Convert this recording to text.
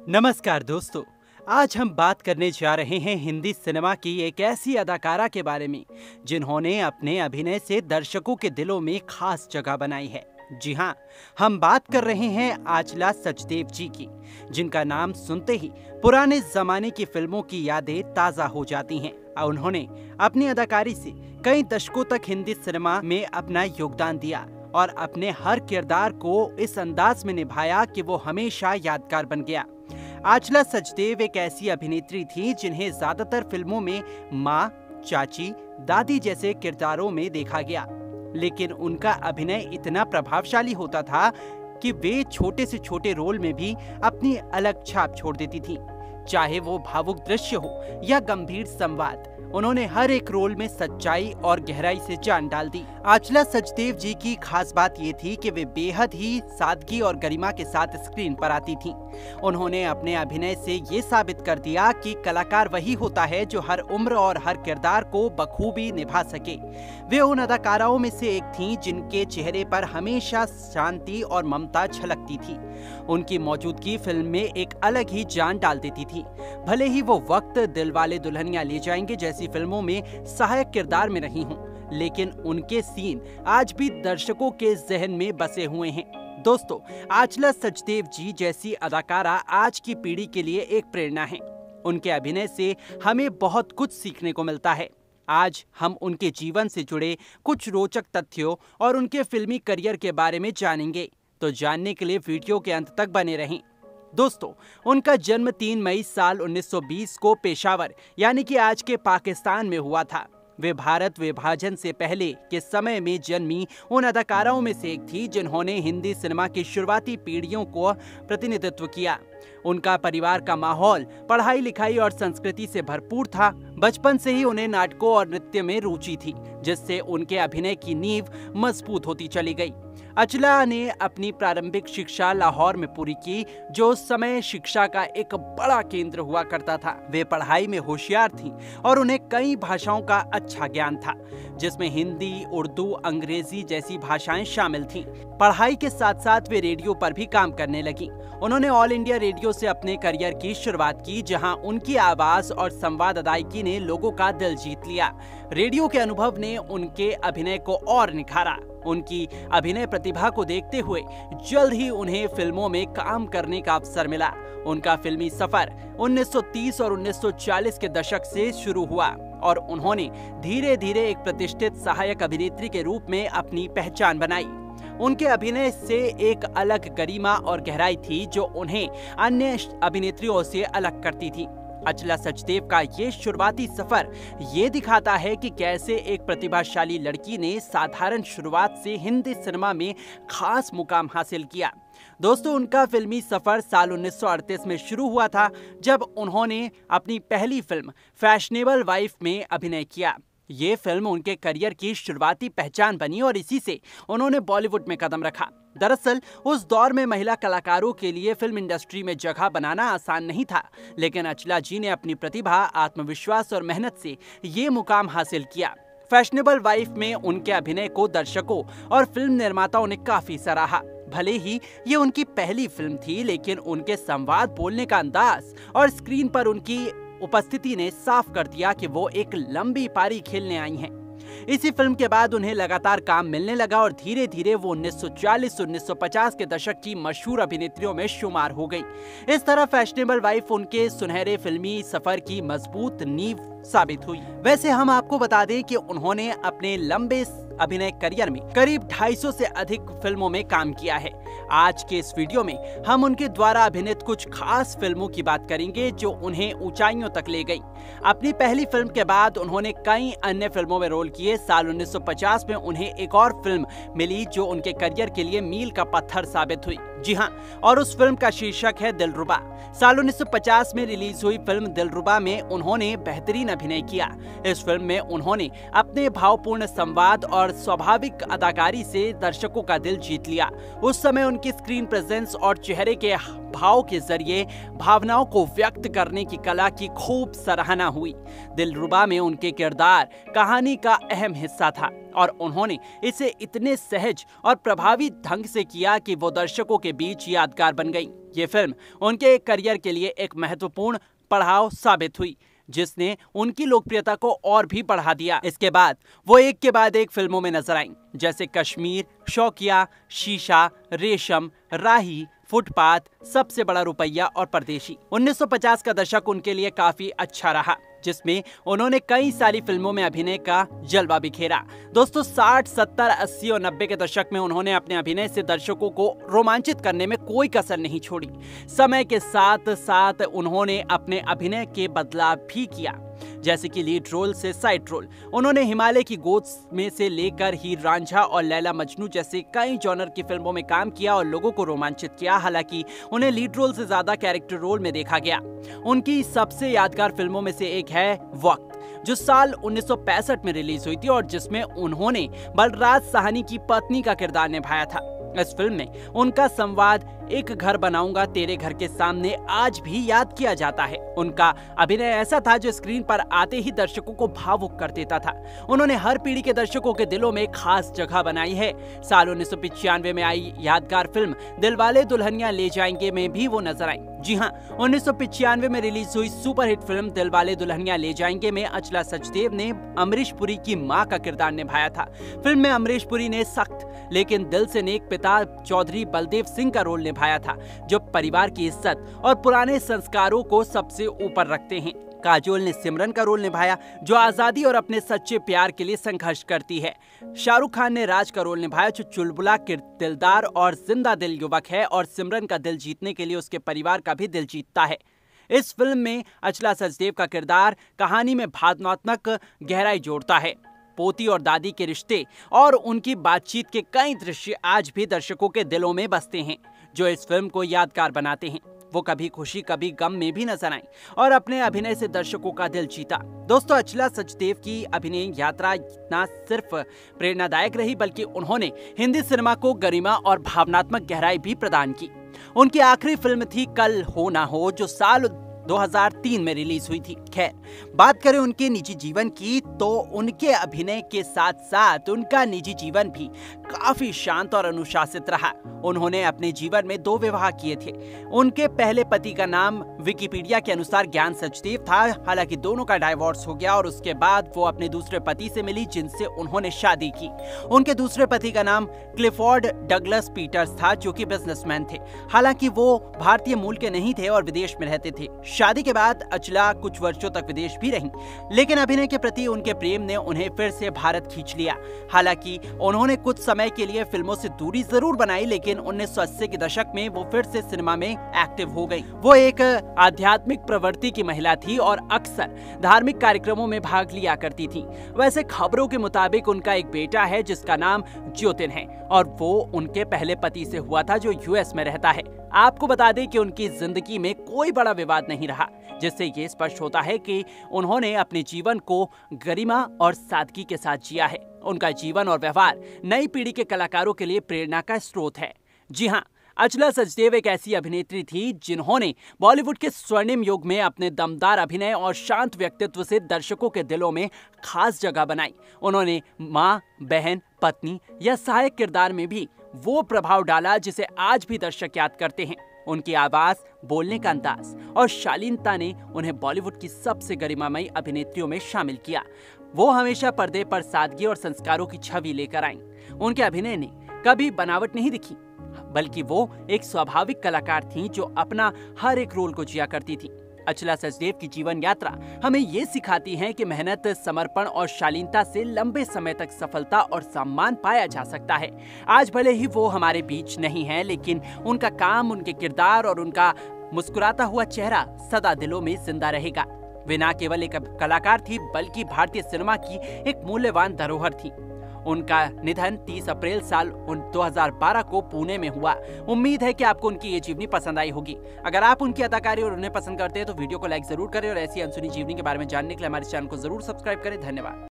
नमस्कार दोस्तों, आज हम बात करने जा रहे हैं हिंदी सिनेमा की एक ऐसी अदाकारा के बारे में जिन्होंने अपने अभिनय से दर्शकों के दिलों में खास जगह बनाई है। जी हाँ, हम बात कर रहे हैं आचला सचदेव जी की, जिनका नाम सुनते ही पुराने जमाने की फिल्मों की यादें ताजा हो जाती हैं। उन्होंने अपनी अदाकारी से कई दशकों तक हिंदी सिनेमा में अपना योगदान दिया और अपने हर किरदार को इस अंदाज में निभाया कि वो हमेशा यादगार बन गया। आचला सचदेव एक ऐसी अभिनेत्री थी जिन्हें ज्यादातर फिल्मों में माँ, चाची, दादी जैसे किरदारों में देखा गया, लेकिन उनका अभिनय इतना प्रभावशाली होता था कि वे छोटे से छोटे रोल में भी अपनी अलग छाप छोड़ देती थी। चाहे वो भावुक दृश्य हो या गंभीर संवाद, उन्होंने हर एक रोल में सच्चाई और गहराई से जान डाल दी। आचला सचदेव जी की खास बात ये थी कि वे बेहद ही सादगी और गरिमा के साथ स्क्रीन पर आती थीं। उन्होंने अपने अभिनय से ये साबित कर दिया कि कलाकार वही होता है जो हर उम्र और हर किरदार को बखूबी निभा सके। वे उन अदाकाराओं में से एक थीं जिनके चेहरे पर हमेशा शांति और ममता झलकती थी। उनकी मौजूदगी फिल्म में एक अलग ही जान डाल देती थी। भले ही वो वक्त दिलवाले दुल्हनिया ले जाएंगे जैसी फिल्मों में सहायक किरदार में रही हों, लेकिन उनके सीन आज भी दर्शकों के जहन में बसे हुए हैं। दोस्तों, आचला सचदेव जी जैसी अदाकारा आज की पीढ़ी के लिए एक प्रेरणा है। उनके अभिनय से हमें बहुत कुछ सीखने को मिलता है। आज हम उनके जीवन से जुड़े कुछ रोचक तथ्यों और उनके फिल्मी करियर के बारे में जानेंगे, तो जानने के लिए वीडियो के अंत तक बने रहें। दोस्तों, उनका जन्म 3 मई साल 1920 को पेशावर यानी कि आज के पाकिस्तान में हुआ था। वे भारत विभाजन से पहले के समय में जन्मी उन अदाकाराओं में से एक थी जिन्होंने हिंदी सिनेमा की शुरुआती पीढ़ियों को प्रतिनिधित्व किया। उनका परिवार का माहौल पढ़ाई लिखाई और संस्कृति से भरपूर था। बचपन से ही उन्हें नाटकों और नृत्य में रुचि थी, जिससे उनके अभिनय की नींव मजबूत होती चली गई। आचला ने अपनी प्रारंभिक शिक्षा लाहौर में पूरी की, जो उस समय शिक्षा का एक बड़ा केंद्र हुआ करता था। वे पढ़ाई में होशियार थीं और उन्हें कई भाषाओं का अच्छा ज्ञान था, जिसमें हिंदी, उर्दू, अंग्रेजी जैसी भाषाएं शामिल थीं। पढ़ाई के साथ साथ वे रेडियो पर भी काम करने लगी। उन्होंने ऑल इंडिया रेडियो से अपने करियर की शुरुआत की, जहां उनकी आवाज और संवाद अदायगी ने लोगों का दिल जीत लिया। रेडियो के अनुभव ने उनके अभिनय को और निखारा। उनकी अभिनय प्रतिभा को देखते हुए जल्द ही उन्हें फिल्मों में काम करने का अवसर मिला। उनका फिल्मी सफर 1930 और 1940 के दशक से शुरू हुआ और उन्होंने धीरे धीरे एक प्रतिष्ठित सहायक अभिनेत्री के रूप में अपनी पहचान बनाई। उनके अभिनय से एक अलग गरिमा और गहराई थी जो उन्हें अन्य अभिनेत्रियों से अलग करती थी। आचला सचदेव का ये शुरुआती सफर ये दिखाता है कि कैसे एक प्रतिभाशाली लड़की ने साधारण शुरुआत से हिंदी सिनेमा में खास मुकाम हासिल किया। दोस्तों, उनका फिल्मी सफर साल 1938 में शुरू हुआ था, जब उन्होंने अपनी पहली फिल्म फैशनेबल वाइफ में अभिनय किया। ये फिल्म उनके करियर की शुरुआती पहचान बनी और इसी से उन्होंने बॉलीवुड में कदम रखा। दरअसल उस दौर में महिला कलाकारों के लिए फिल्म इंडस्ट्री में जगह बनाना आसान नहीं था, लेकिन आचला जी ने अपनी प्रतिभा, आत्मविश्वास और मेहनत से ये मुकाम हासिल किया। फैशनेबल वाइफ में उनके अभिनय को दर्शकों और फिल्म निर्माताओं ने काफी सराहा। भले ही ये उनकी पहली फिल्म थी, लेकिन उनके संवाद, बोलने का अंदाज और स्क्रीन पर उनकी उपस्थिति ने साफ कर दिया कि वो एक लंबी पारी खेलने आई हैं। इसी फिल्म के बाद उन्हें लगातार काम मिलने लगा और धीरे धीरे वो 1940-1950 के दशक की मशहूर अभिनेत्रियों में शुमार हो गई। इस तरह फैशनेबल वाइफ उनके सुनहरे फिल्मी सफर की मजबूत नींव साबित हुई। वैसे हम आपको बता दें कि उन्होंने अपने लंबे अभिनय करियर में करीब 250 से अधिक फिल्मों में काम किया है। आज के इस वीडियो में हम उनके द्वारा अभिनीत कुछ खास फिल्मों की बात करेंगे जो उन्हें ऊंचाइयों तक ले गई। अपनी पहली फिल्म के बाद उन्होंने कई अन्य फिल्मों में रोल किए। साल 1950 में उन्हें एक और फिल्म मिली जो उनके करियर के लिए मील का पत्थर साबित हुई। जी हाँ, और उस फिल्म का शीर्षक है दिलरुबा। साल 1950 में रिलीज हुई फिल्म दिलरुबा में उन्होंने बेहतरीन अभिनय किया। इस फिल्म में उन्होंने अपने भावपूर्ण संवाद और स्वाभाविक अदाकारी से दर्शकों का दिल जीत लिया। उस समय उनकी स्क्रीन प्रेजेंस और चेहरे के भाव के जरिए भावनाओं को व्यक्त करने की कला की खूब सराहना हुई। दिलरुबा में उनके किरदार कहानी का अहम हिस्सा था और उन्होंने इसे इतने सहज और प्रभावी ढंग से किया कि वो दर्शकों के बीच यादगार बन गई। ये फिल्म उनके करियर के लिए एक महत्वपूर्ण पड़ाव साबित हुई, जिसने उनकी लोकप्रियता को और भी बढ़ा दिया। इसके बाद वो एक के बाद एक फिल्मों में नजर आईं, जैसे कश्मीर, शौकिया, शीशा, रेशम, राही, फुटपाथ, सबसे बड़ा रुपया और परदेशी। 1950 का दशक उनके लिए काफी अच्छा रहा, जिसमें उन्होंने कई सारी फिल्मों में अभिनय का जलवा बिखेरा। दोस्तों 60, 70, 80 और 90 के दशक में उन्होंने अपने अभिनय से दर्शकों को रोमांचित करने में कोई कसर नहीं छोड़ी। समय के साथ साथ उन्होंने अपने अभिनय के बदलाव भी किया, जैसे कि लीड रोल से साइड रोल। उन्होंने हिमालय की गोद में से लेकर हीर रांझा और लैला मजनू जैसे कई जॉनर की फिल्मों में काम किया और लोगों को रोमांचित किया। हालांकि उन्हें लीड रोल से ज्यादा कैरेक्टर रोल में देखा गया। उनकी सबसे यादगार फिल्मों में से एक है वक्त, जो साल 1965 में रिलीज हुई थी और जिसमें उन्होंने बलराज साहनी की पत्नी का किरदार निभाया था। इस फिल्म में उनका संवाद एक घर बनाऊंगा तेरे घर के सामने आज भी याद किया जाता है। उनका अभिनय ऐसा था जो स्क्रीन पर आते ही दर्शकों को भावुक कर देता था। उन्होंने हर पीढ़ी के दर्शकों के दिलों में खास जगह बनाई है। साल 1995 में आई यादगार फिल्म दिलवाले दुल्हनिया ले जाएंगे में भी वो नजर आई। जी हाँ, 1995 में रिलीज हुई सुपरहिट फिल्म दिलवाले दुल्हनिया ले जाएंगे में अचला सचदेव ने अमरीश पुरी की मां का किरदार निभाया था। फिल्म में अमरीश पुरी ने सख्त लेकिन दिल से नेक पिता चौधरी बलदेव सिंह का रोल निभाया था, जो परिवार की इज्जत और पुराने संस्कारों को सबसे ऊपर रखते हैं। काजोल ने सिमरन का रोल निभाया, जो आजादी और अपने सच्चे प्यार के लिए संघर्ष करती है। शाहरुख खान ने राज का रोल निभाया, जो चुलबुला, दिलदार और जिंदा दिल युवक है और सिमरन का दिल जीतने के लिए उसके परिवार का भी दिल जीतता है। इस फिल्म में अचला सचदेव का किरदार कहानी में भावनात्मक गहराई जोड़ता है। पोती और दादी के रिश्ते और उनकी बातचीत के कई दृश्य आज भी दर्शकों के दिलों में बसते हैं, जो इस फिल्म को यादगार बनाते हैं। वो कभी खुशी कभी गम में भी नजर आई और अपने अभिनय से दर्शकों का दिल जीता। दोस्तों अचला सचदेव की अभिनय यात्रा न सिर्फ प्रेरणादायक रही, बल्कि उन्होंने हिंदी सिनेमा को गरिमा और भावनात्मक गहराई भी प्रदान की। उनकी आखिरी फिल्म थी कल हो ना हो, जो साल 2003 में रिलीज हुई थी। खैर, बात करें उनके निजी जीवन की, तो उनके अभिनय के साथ साथ उनका निजी जीवन भी काफी शांत और अनुशासित रहा। उन्होंने अपने जीवन में 2 विवाह किए थे। उनके पहले पति का नाम विकिपीडिया के अनुसार ज्ञान सचदेव था। हालांकि दोनों का डाइवोर्स हो गया और उसके बाद वो अपने दूसरे पति से मिली, जिनसे उन्होंने शादी की। उनके दूसरे पति का नाम क्लिफोर्ड डगलस पीटर्स था, जो कि बिजनेसमैन थे। हालांकि वो भारतीय मूल के नहीं थे और विदेश में रहते थे। शादी के बाद अचला कुछ वर्षों तक विदेश भी रहीं, लेकिन अभिनय के प्रति उनके प्रेम ने उन्हें फिर से भारत खींच लिया। हालांकि उन्होंने कुछ समय के लिए फिल्मों से दूरी जरूर बनाई, लेकिन 1980 के दशक में वो फिर से सिनेमा में एक्टिव हो गई। वो एक आध्यात्मिक प्रवृत्ति की महिला थी और अक्सर धार्मिक कार्यक्रमों में भाग लिया करती थी। वैसे खबरों के मुताबिक उनका एक बेटा है जिसका नाम ज्योतिन है और वो उनके पहले पति से हुआ था, जो यूएस में रहता है। आपको बता दें कि उनकी जिंदगी में कोई बड़ा विवाद नहीं रहा, जिससे ये स्पष्ट होता है कि उन्होंने अपने जीवन को गरिमा और सादगी के साथ जिया है। उनका जीवन और व्यवहार नई पीढ़ी के कलाकारों के लिए प्रेरणा का स्रोत है। जी हाँ, अचला सचदेव एक ऐसी अभिनेत्री थी जिन्होंने बॉलीवुड के स्वर्णिम युग में अपने दमदार अभिनय और शांत व्यक्तित्व से दर्शकों के दिलों में खास जगह बनाई। उन्होंने माँ, बहन, पत्नी या सहायक किरदार में भी वो प्रभाव डाला जिसे आज भी दर्शक याद करते हैं। उनकी आवाज, बोलने का अंदाज और शालीनता ने उन्हें बॉलीवुड की सबसे गरिमामयी अभिनेत्रियों में शामिल किया। वो हमेशा पर्दे पर सादगी और संस्कारों की छवि लेकर आईं। उनके अभिनय ने कभी बनावट नहीं दिखी, बल्कि वो एक स्वाभाविक कलाकार थीं जो अपना हर एक रोल को जिया करती थी। अचला सचदेव की जीवन यात्रा हमें ये सिखाती है कि मेहनत, समर्पण और शालीनता से लंबे समय तक सफलता और सम्मान पाया जा सकता है। आज भले ही वो हमारे बीच नहीं है, लेकिन उनका काम, उनके किरदार और उनका मुस्कुराता हुआ चेहरा सदा दिलों में जिंदा रहेगा। वे न केवल एक कलाकार थी, बल्कि भारतीय सिनेमा की एक मूल्यवान धरोहर थी। उनका निधन 30 अप्रैल साल 2012 को पुणे में हुआ। उम्मीद है कि आपको उनकी ये जीवनी पसंद आई होगी। अगर आप उनकी अदाकारी और उन्हें पसंद करते हैं तो वीडियो को लाइक जरूर करें और ऐसी अनसुनी जीवनी के बारे में जानने के लिए हमारे चैनल को जरूर सब्सक्राइब करें। धन्यवाद।